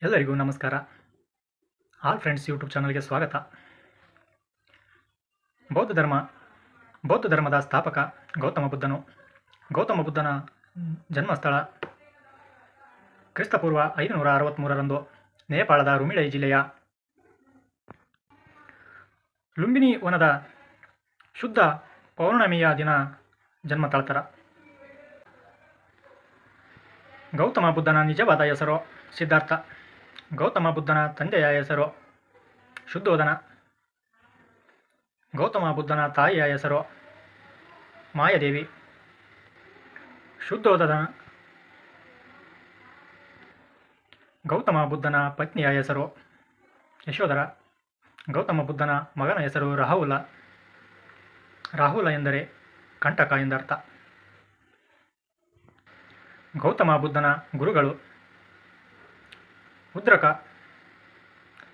ಎಲ್ಲರಿಗೂ ನಮಸ್ಕಾರ. All friends YouTube ಚಾನಲ್ಗೆ ಸ್ವಾಗತ. ಬೌದ್ಧ ಧರ್ಮದ ಸ್ಥಾಪಕ ಗೌತಮ ಬುದ್ಧನು. ಗೌತಮ ಬುದ್ಧನ ಜನ್ಮಸ್ಥಳ ಕ್ರಿಸ್ತಪೂರ್ವ 563ರಂದು ನೇಪಾಳದ ರುಮಿಳೈ ಜಿಲ್ಲೆಯ ಲುಂಬಿನಿ ವನದ ಶುದ್ಧ ಪೌರ್ಣಮಿಯ ದಿನ ಜನ್ಮ ತಾಳ್ತಾರ. ಗೌತಮ ಬುದ್ಧನ ನಿಜವಾದ ಹೆಸರು ಸಿದ್ಧಾರ್ಥ. ಗೌತಮ ಬುದ್ಧನ ತಂದೆಯ ಹೆಸರು ಶುದ್ಧೋಧನ. ಗೌತಮ ಬುದ್ಧನ ತಾಯಿಯ ಹೆಸರು ಮಾಯಾದೇವಿ. ಶುದ್ಧೋಧನ ಗೌತಮ ಬುದ್ಧನ ಪತ್ನಿಯ ಹೆಸರು ಯಶೋಧರ. ಗೌತಮ ಬುದ್ಧನ ಮಗನ ಹೆಸರು ರಾಹುಲ. ರಾಹುಲ ಎಂದರೆ ಕಂಟಕ ಎಂದರ್ಥ. ಗೌತಮ ಬುದ್ಧನ ಗುರುಗಳು ಉದ್ರಕ,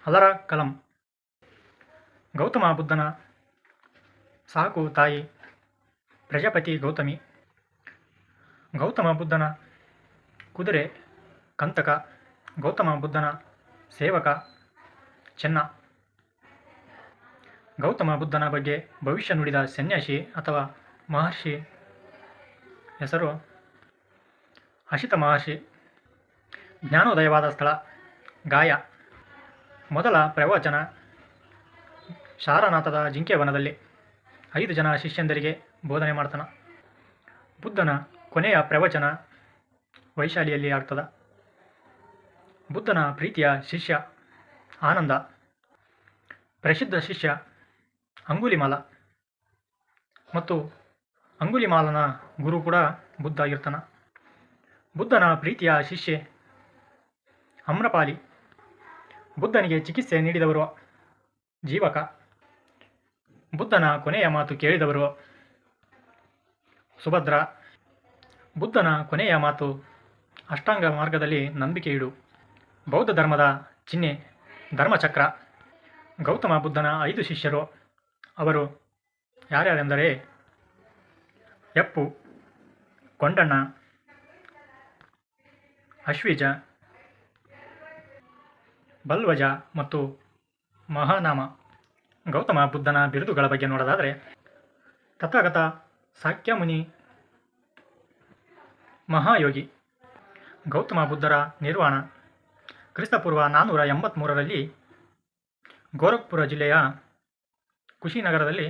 ಅಲರ ಕಲಂ. ಗೌತಮ ಬುದ್ಧನ ಸಾಕು ತಾಯಿ ಪ್ರಜಾಪತಿ ಗೌತಮಿ. ಗೌತಮ ಬುದ್ಧನ ಕುದುರೆ ಕಂತಕ. ಗೌತಮ ಬುದ್ಧನ ಸೇವಕ ಚೆನ್ನ. ಗೌತಮ ಬುದ್ಧನ ಬಗ್ಗೆ ಭವಿಷ್ಯ ನುಡಿದ ಸನ್ಯಾಸಿ ಅಥವಾ ಮಹರ್ಷಿ ಹೆಸರು ಅಶಿತ ಮಹರ್ಷಿ. ಜ್ಞಾನೋದಯವಾದ ಸ್ಥಳ ಗಾಯ. ಮೊದಲ ಪ್ರವಚನ ಸಾರನಾಥದ ಜಿಂಕೆವನದಲ್ಲಿ 5 ಜನ ಶಿಷ್ಯಂದರಿಗೆ ಬೋಧನೆ ಮಾಡ್ತಾನೆ. ಬುದ್ಧನ ಕೊನೆಯ ಪ್ರವಚನ ವೈಶಾಲಿಯಲ್ಲಿ ಆಗ್ತದ. ಬುದ್ಧನ ಪ್ರೀತಿಯ ಶಿಷ್ಯ ಆನಂದ. ಪ್ರಸಿದ್ಧ ಶಿಷ್ಯ ಅಂಗುಲಿಮಾಲ ಮತ್ತು ಅಂಗುಲಿಮಾಲನ ಗುರು ಕೂಡ ಬುದ್ಧ ಆಗಿರ್ತಾನೆ. ಬುದ್ಧನ ಪ್ರೀತಿಯ ಶಿಷ್ಯೆ ಅಮ್ರಪಾಲಿ. ಬುದ್ಧನಿಗೆ ಚಿಕಿತ್ಸೆ ನೀಡಿದವರು ಜೀವಕ. ಬುದ್ಧನ ಕೊನೆಯ ಮಾತು ಕೇಳಿದವರು ಸುಭದ್ರ. ಬುದ್ಧನ ಕೊನೆಯ ಮಾತು ಅಷ್ಟಾಂಗ ಮಾರ್ಗದಲ್ಲಿ ನಂಬಿಕೆ ಇಡು. ಬೌದ್ಧ ಧರ್ಮದ ಚಿಹ್ನೆ ಧರ್ಮಚಕ್ರ. ಗೌತಮ ಬುದ್ಧನ 5 ಶಿಷ್ಯರು. ಅವರು ಯಾರ್ಯಾರೆಂದರೆ ಯಪ್ಪು, ಕೊಂಡಣ್ಣ, ಅಶ್ವಿಜ, ಬಲ್ವಜ ಮತ್ತು ಮಹಾನಾಮ. ಗೌತಮ ಬುದ್ಧನ ಬಿರುದುಗಳ ಬಗ್ಗೆ ನೋಡೋದಾದರೆ ತಥಾಗತ, ಸಾಕ್ಯಮುನಿ, ಮಹಾಯೋಗಿ. ಗೌತಮ ಬುದ್ಧರ ನಿರ್ವಾಣ ಕ್ರಿಸ್ತಪೂರ್ವ 483ರಲ್ಲಿ ಗೋರಖ್ಪುರ ಜಿಲ್ಲೆಯ ಕುಶಿನಗರದಲ್ಲಿ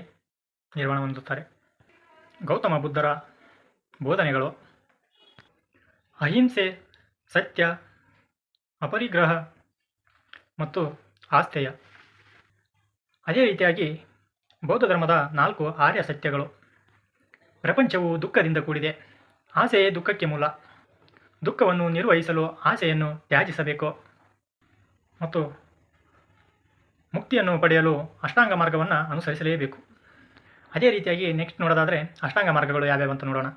ನಿರ್ವಾಣ ಹೊಂದುತ್ತಾರೆ. ಗೌತಮ ಬುದ್ಧರ ಬೋಧನೆಗಳು ಅಹಿಂಸೆ, ಸತ್ಯ, ಅಪರಿಗ್ರಹ ಮತ್ತು ಆಸ್ಥೇಯ. ಅದೇ ರೀತಿಯಾಗಿ ಬೌದ್ಧ ಧರ್ಮದ 4 ಆರ್ಯ ಸತ್ಯಗಳು. ಪ್ರಪಂಚವು ದುಃಖದಿಂದ ಕೂಡಿದೆ. ಆಸೆಯೇ ದುಃಖಕ್ಕೆ ಮೂಲ. ದುಃಖವನ್ನು ನಿರ್ವಹಿಸಲು ಆಸೆಯನ್ನು ತ್ಯಜಿಸಬೇಕು ಮತ್ತು ಮುಕ್ತಿಯನ್ನು ಪಡೆಯಲು ಅಷ್ಟಾಂಗ ಮಾರ್ಗವನ್ನು ಅನುಸರಿಸಲೇಬೇಕು. ಅದೇ ರೀತಿಯಾಗಿ ನೆಕ್ಸ್ಟ್ ನೋಡೋದಾದರೆ ಅಷ್ಟಾಂಗ ಮಾರ್ಗಗಳು ಯಾವ್ಯಾವ ಅಂತ ನೋಡೋಣ.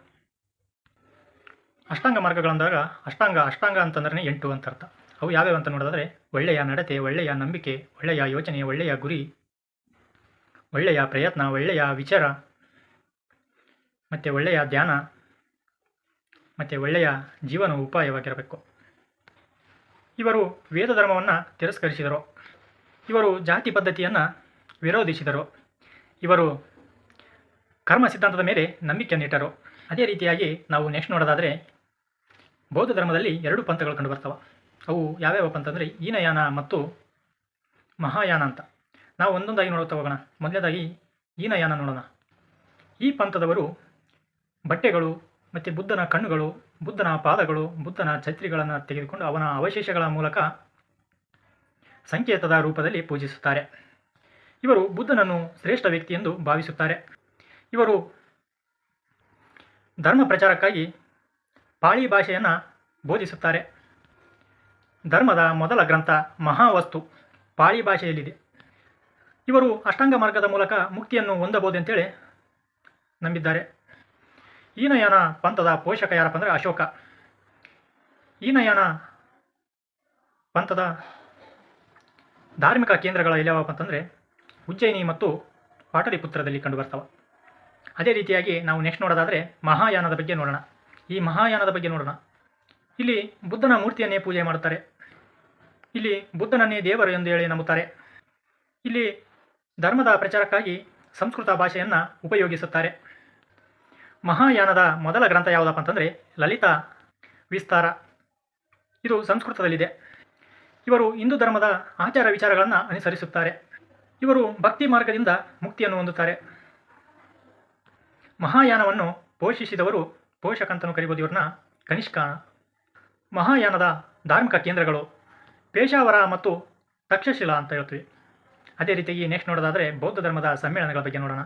ಅಷ್ಟಾಂಗ ಮಾರ್ಗಗಳಂದಾಗ ಅಷ್ಟಾಂಗ ಅಂತಂದ್ರೆ 8 ಅಂತ ಅರ್ಥ. ಅವು ಯಾವ್ಯಾವ ಅಂತ ನೋಡೋದಾದರೆ ಒಳ್ಳೆಯ ನಡತೆ, ಒಳ್ಳೆಯ ನಂಬಿಕೆ, ಒಳ್ಳೆಯ ಯೋಚನೆ, ಒಳ್ಳೆಯ ಗುರಿ, ಒಳ್ಳೆಯ ಪ್ರಯತ್ನ, ಒಳ್ಳೆಯ ವಿಚಾರ, ಮತ್ತು ಒಳ್ಳೆಯ ಧ್ಯಾನ, ಮತ್ತು ಒಳ್ಳೆಯ ಜೀವನ ಉಪಾಯವಾಗಿರಬೇಕು. ಇವರು ವೇದ ಧರ್ಮವನ್ನು ತಿರಸ್ಕರಿಸಿದರು. ಇವರು ಜಾತಿ ಪದ್ಧತಿಯನ್ನು ವಿರೋಧಿಸಿದರು. ಇವರು ಕರ್ಮ ಸಿದ್ಧಾಂತದ ಮೇಲೆ ನಂಬಿಕೆಯನ್ನಿಟ್ಟರು. ಅದೇ ರೀತಿಯಾಗಿ ನಾವು ನೆಕ್ಸ್ಟ್ ನೋಡೋದಾದರೆ ಬೌದ್ಧ ಧರ್ಮದಲ್ಲಿ 2 ಪಂಥಗಳು ಕಂಡುಬರ್ತವೆ. ಅವು ಯಾವ್ಯಾವ ಅಂತಂದರೆ ಹೀನಯಾನ ಮತ್ತು ಮಹಾಯಾನ ಅಂತ. ನಾವು ಒಂದೊಂದಾಗಿ ನೋಡುತ್ತಾ ಹೋಗೋಣ. ಮೊದಲನೇದಾಗಿ ಹೀನಯಾನ ನೋಡೋಣ. ಈ ಪಂಥದವರು ಬಟ್ಟೆಗಳು ಮತ್ತು ಬುದ್ಧನ ಕಣ್ಣುಗಳು, ಬುದ್ಧನ ಪಾದಗಳು, ಬುದ್ಧನ ಛತ್ರಿಗಳನ್ನು ತೆಗೆದುಕೊಂಡು ಅವನ ಅವಶೇಷಗಳ ಮೂಲಕ ಸಂಕೇತದ ರೂಪದಲ್ಲಿ ಪೂಜಿಸುತ್ತಾರೆ. ಇವರು ಬುದ್ಧನನ್ನು ಶ್ರೇಷ್ಠ ವ್ಯಕ್ತಿ ಎಂದು ಭಾವಿಸುತ್ತಾರೆ. ಇವರು ಧರ್ಮ ಪ್ರಚಾರಕ್ಕಾಗಿ ಪಾಳಿ ಭಾಷೆಯನ್ನು ಬೋಧಿಸುತ್ತಾರೆ. ಧರ್ಮದ ಮೊದಲ ಗ್ರಂಥ ಮಹಾವಸ್ತು ಪಾಳಿ ಭಾಷೆಯಲ್ಲಿದೆ. ಇವರು ಅಷ್ಟಾಂಗ ಮಾರ್ಗದ ಮೂಲಕ ಮುಕ್ತಿಯನ್ನು ಹೊಂದಬಹುದೆಂತೇಳಿ ನಂಬಿದ್ದಾರೆ. ಹೀನಯಾನ ಪಂಥದ ಪೋಷಕ ಯಾರಪ್ಪ ಅಂದರೆ ಅಶೋಕ. ಹೀನಯಾನ ಪಂಥದ ಧಾರ್ಮಿಕ ಕೇಂದ್ರಗಳ ಎಲ್ಲವಪ್ಪ ಅಂತಂದರೆ ಉಜ್ಜಯಿನಿ ಮತ್ತು ಪಾಟಲಿಪುತ್ರದಲ್ಲಿ ಕಂಡುಬರ್ತವೆ. ಅದೇ ರೀತಿಯಾಗಿ ನಾವು ನೆಕ್ಸ್ಟ್ ನೋಡೋದಾದರೆ ಮಹಾಯಾನದ ಬಗ್ಗೆ ನೋಡೋಣ. ಈ ಮಹಾಯಾನದ ಬಗ್ಗೆ ನೋಡೋಣ. ಇಲ್ಲಿ ಬುದ್ಧನ ಮೂರ್ತಿಯನ್ನೇ ಪೂಜೆ ಮಾಡುತ್ತಾರೆ. ಇಲ್ಲಿ ಬುದ್ಧನನ್ನೇ ದೇವರು ಎಂದು ಹೇಳಿ ನಂಬುತ್ತಾರೆ. ಇಲ್ಲಿ ಧರ್ಮದ ಪ್ರಚಾರಕ್ಕಾಗಿ ಸಂಸ್ಕೃತ ಭಾಷೆಯನ್ನು ಉಪಯೋಗಿಸುತ್ತಾರೆ. ಮಹಾಯಾನದ ಮೊದಲ ಗ್ರಂಥ ಯಾವುದಪ್ಪ ಅಂತಂದರೆ ಲಲಿತಾ ವಿಸ್ತಾರ. ಇದು ಸಂಸ್ಕೃತದಲ್ಲಿದೆ. ಇವರು ಹಿಂದೂ ಧರ್ಮದ ಆಚಾರ ವಿಚಾರಗಳನ್ನು ಅನುಸರಿಸುತ್ತಾರೆ. ಇವರು ಭಕ್ತಿ ಮಾರ್ಗದಿಂದ ಮುಕ್ತಿಯನ್ನು ಹೊಂದುತ್ತಾರೆ. ಮಹಾಯಾನವನ್ನು ಪೋಷಿಸಿದವರು ಪೋಷಕಂತನೂ ಕರಿಬೋದು ಇವ್ರನ್ನ ಕನಿಷ್ಕ. ಮಹಾಯಾನದ ಧಾರ್ಮಿಕ ಕೇಂದ್ರಗಳು ಪೇಶಾವರ ಮತ್ತು ತಕ್ಷಶಿಲಾ ಅಂತ ಹೇಳ್ತೀವಿ. ಅದೇ ರೀತಿಯಾಗಿ ನೆಕ್ಸ್ಟ್ ನೋಡೋದಾದರೆ ಬೌದ್ಧ ಧರ್ಮದ ಸಮ್ಮೇಳನಗಳ ಬಗ್ಗೆ ನೋಡೋಣ.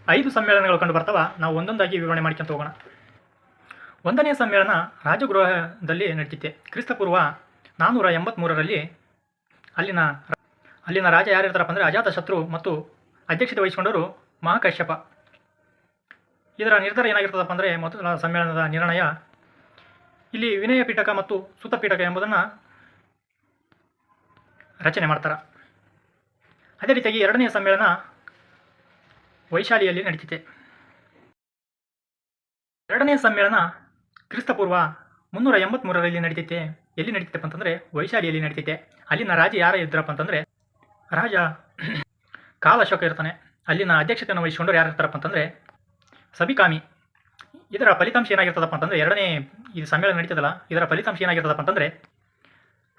5 ಸಮ್ಮೇಳನಗಳು ಕಂಡು ಬರ್ತಾವ. ನಾವು ಒಂದೊಂದಾಗಿ ವಿವರಣೆ ಮಾಡ್ಕೊಂತ ಹೋಗೋಣ. 1ನೇ ಸಮ್ಮೇಳನ ರಾಜಗೃಹದಲ್ಲಿ ನಡೀತಿತ್ತೆ. ಕ್ರಿಸ್ತಪೂರ್ವ 483ರಲ್ಲಿ ಅಲ್ಲಿನ ರಾಜ ಯಾರಿರ್ತಾರಪ್ಪ ಅಂದರೆ ಅಜಾತಶತ್ರು ಮತ್ತು ಅಧ್ಯಕ್ಷತೆ ವಹಿಸಿಕೊಂಡವರು ಮಹಾಕಶ್ಯಪ. ಇದರ ನಿರ್ಧಾರ ಏನಾಗಿರ್ತದಪ್ಪ ಅಂದರೆ ಮೊದಲ ಸಮ್ಮೇಳನದ ನಿರ್ಣಯ ಇಲ್ಲಿ ವಿನಯ ಪೀಠಕ ಮತ್ತು ಸುತ ಪೀಠಕ ಎಂಬುದನ್ನು ರಚನೆ ಮಾಡ್ತಾರೆ. ಅದೇ ರೀತಿಯಾಗಿ 2ನೇ ಸಮ್ಮೇಳನ ವೈಶಾಲಿಯಲ್ಲಿ ನಡೀತಿದೆ. 2ನೇ ಸಮ್ಮೇಳನ ಕ್ರಿಸ್ತಪೂರ್ವ 383ರಲ್ಲಿ ನಡೀತಿದೆ. ಎಲ್ಲಿ ನಡೀತಿದ್ದಪ್ಪ ಅಂತಂದರೆ ವೈಶಾಲಿಯಲ್ಲಿ ನಡೀತಿದೆ. ಅಲ್ಲಿನ ರಾಜ ಯಾರು ಇದ್ರಪ್ಪ ಅಂತಂದರೆ ರಾಜ ಕಾಲಶೋಕ ಇರ್ತಾನೆ. ಅಲ್ಲಿನ ಅಧ್ಯಕ್ಷತೆಯನ್ನು ವಹಿಸಿಕೊಂಡವ್ರು ಯಾರು ಇರ್ತಾರಪ್ಪ ಅಂತಂದರೆ ಸಬಿಕಾಮಿ. ಇದರ ಫಲಿತಾಂಶ ಏನಾಗಿರ್ತದಪ್ಪ ಅಂತಂದರೆ 2ನೇ ಈ ಸಮ್ಮೇಳನ ನಡೀತದಲ್ಲ, ಇದರ ಫಲಿತಾಂಶ ಏನಾಗಿರ್ತದಪ್ಪ ಅಂತಂದರೆ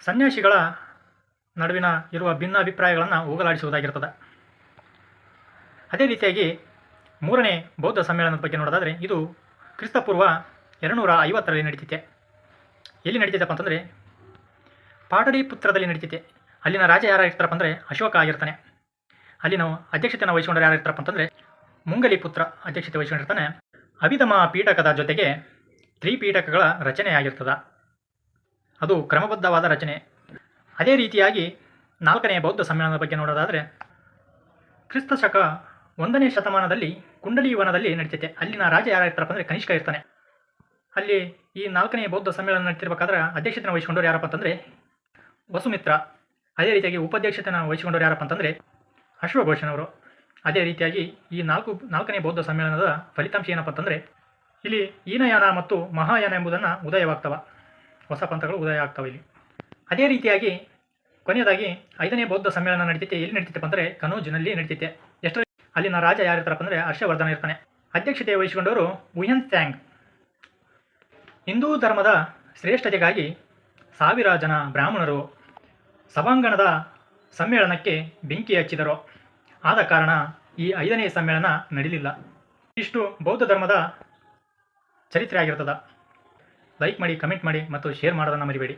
ಸನ್ಯಾಸಿಗಳ ನಡುವಿನ ಇರುವ ಭಿನ್ನ ಅಭಿಪ್ರಾಯಗಳನ್ನು ಹೋಗಲಾಡಿಸುವುದಾಗಿರ್ತದೆ. ಅದೇ ರೀತಿಯಾಗಿ 3ನೇ ಬೌದ್ಧ ಸಮ್ಮೇಳನದ ಬಗ್ಗೆ ನೋಡೋದಾದರೆ ಇದು ಕ್ರಿಸ್ತಪೂರ್ವ 250ರಲ್ಲಿ ನಡೀತಿದೆ. ಎಲ್ಲಿ ನಡೀತಿದ್ದಪ್ಪ ಅಂತಂದರೆ ಪಾಟಲಿಪುತ್ರದಲ್ಲಿ ನಡೀತಿದೆ. ಅಲ್ಲಿನ ರಾಜ ಯಾರಾಗಿರ್ತಾರಪ್ಪ ಅಂದರೆ ಅಶೋಕ ಆಗಿರ್ತಾನೆ. ಅಲ್ಲಿನ ಅಧ್ಯಕ್ಷತೆಯನ್ನು ವಹಿಸಿಕೊಂಡರು ಯಾರಾಗಿರ್ತಾರಪ್ಪ ಅಂತಂದರೆ ಮುಂಗಲಿ ಪುತ್ರ ಅಧ್ಯಕ್ಷತೆ ವಹಿಸಿಕೊಂಡಿರ್ತಾನೆ. ಅಭಿಧಮ ಪೀಠಕದ ಜೊತೆಗೆ ತ್ರಿಪೀಠಕಗಳ ರಚನೆಯಾಗಿರ್ತದೆ. ಅದು ಕ್ರಮಬದ್ಧವಾದ ರಚನೆ. ಅದೇ ರೀತಿಯಾಗಿ 4ನೇ ಬೌದ್ಧ ಸಮ್ಮೇಳನದ ಬಗ್ಗೆ ನೋಡೋದಾದರೆ ಕ್ರಿಸ್ತಶಕ 1ನೇ ಶತಮಾನದಲ್ಲಿ ಕುಂಡಲಿವನದಲ್ಲಿ ನಡೀತೈತೆ. ಅಲ್ಲಿನ ರಾಜ ಯಾರಾಗಿರ್ತಾರಪ್ಪ ಅಂದರೆ ಕನಿಷ್ಕ ಇರ್ತಾನೆ. ಅಲ್ಲಿ ಈ 4ನೇ ಬೌದ್ಧ ಸಮ್ಮೇಳನ ನಡೀತಿರ್ಬೇಕಾದ್ರೆ ಅಧ್ಯಕ್ಷತೆಯನ್ನು ವಹಿಸಿಕೊಂಡವ್ರು ಯಾರಪ್ಪ ಅಂತಂದರೆ ವಸುಮಿತ್ರ. ಅದೇ ರೀತಿಯಾಗಿ ಉಪಾಧ್ಯಕ್ಷತೆಯನ್ನು ವಹಿಸಿಕೊಂಡವ್ರು ಯಾರಪ್ಪ ಅಂತಂದರೆ ಅಶ್ವಘೋಷನವರು. ಅದೇ ರೀತಿಯಾಗಿ ಈ 4ನೇ ಬೌದ್ಧ ಸಮ್ಮೇಳನದ ಫಲಿತಾಂಶ ಏನಪ್ಪ ಅಂತಂದರೆ ಇಲ್ಲಿ ಹೀನಯಾನ ಮತ್ತು ಮಹಾಯಾನ ಎಂಬುದನ್ನು ಉದಯವಾಗ್ತವೆ. ಹೊಸ ಪಂಥಗಳು ಉದಯ ಆಗ್ತವೆ ಇಲ್ಲಿ. ಅದೇ ರೀತಿಯಾಗಿ ಕೊನೆಯದಾಗಿ 5ನೇ ಬೌದ್ಧ ಸಮ್ಮೇಳನ ನಡೀತಿದೆ. ಎಲ್ಲಿ ನಡೀತಿತ್ತಪ್ಪ ಅಂದರೆ ಕನೋಜ್ನಲ್ಲಿ ನಡೀತಿದೆ. ಅಲ್ಲಿನ ರಾಜ ಯಾರಿರ್ತಾರಪ್ಪ ಅಂದರೆ ಹರ್ಷವರ್ಧನ ಇರ್ತಾನೆ. ಅಧ್ಯಕ್ಷತೆ ವಹಿಸಿಕೊಂಡವರು ಹುಯನ್ ತ್ಯಾಂಗ್. ಹಿಂದೂ ಧರ್ಮದ ಶ್ರೇಷ್ಠತೆಗಾಗಿ 1000 ಜನ ಬ್ರಾಹ್ಮಣರು ಸಭಾಂಗಣದ ಸಮ್ಮೇಳನಕ್ಕೆ ಬೆಂಕಿ ಹಚ್ಚಿದರು. ಆದ ಕಾರಣ ಈ 5ನೇ ಸಮ್ಮೇಳನ ನಡೆಯಲಿಲ್ಲ. ಇಷ್ಟು ಬೌದ್ಧ ಧರ್ಮದ ಚರಿತ್ರೆ ಆಗಿರ್ತದೆ. ಲೈಕ್ ಮಾಡಿ, ಕಮೆಂಟ್ ಮಾಡಿ ಮತ್ತು ಶೇರ್ ಮಾಡೋದನ್ನು ಮರಿಬೇಡಿ.